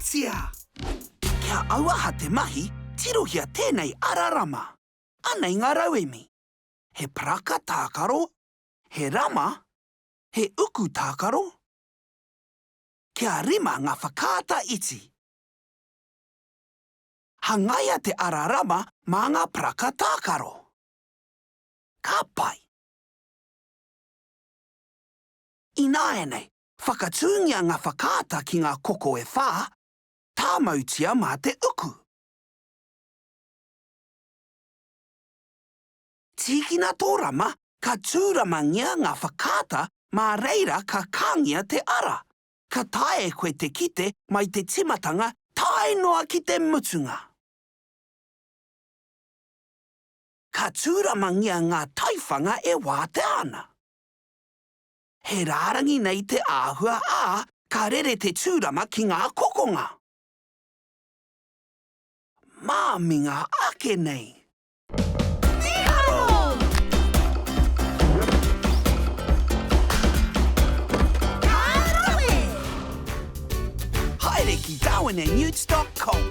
Gratia! Kia auaha te mahi, tirohia tēnei ararama. Anei ngā rauemi. He praka tākaro, he rama, he uku tākaro. Kia rima ngā whakaata iti. Hangaia te ararama mā ngā praka tākaro. Ka pai. I nāenei, whakatūngia ngā whakaata ki ngā koko e whā, tāmautia mā te uku. Tīkina tō rama, ka tūramangia ngā whakaata mā reira ka kāngia te ara. Ka tae koe te kite mai te timatanga tae noa ki te mutunga. Ka tūramangia ngā taiwhanga e wā te ana. He rārangi nei te āhua ā, ka rere te tūrama ki ngā kokonga. Māminga ake nei. Haere ki Darwin and Newts.com.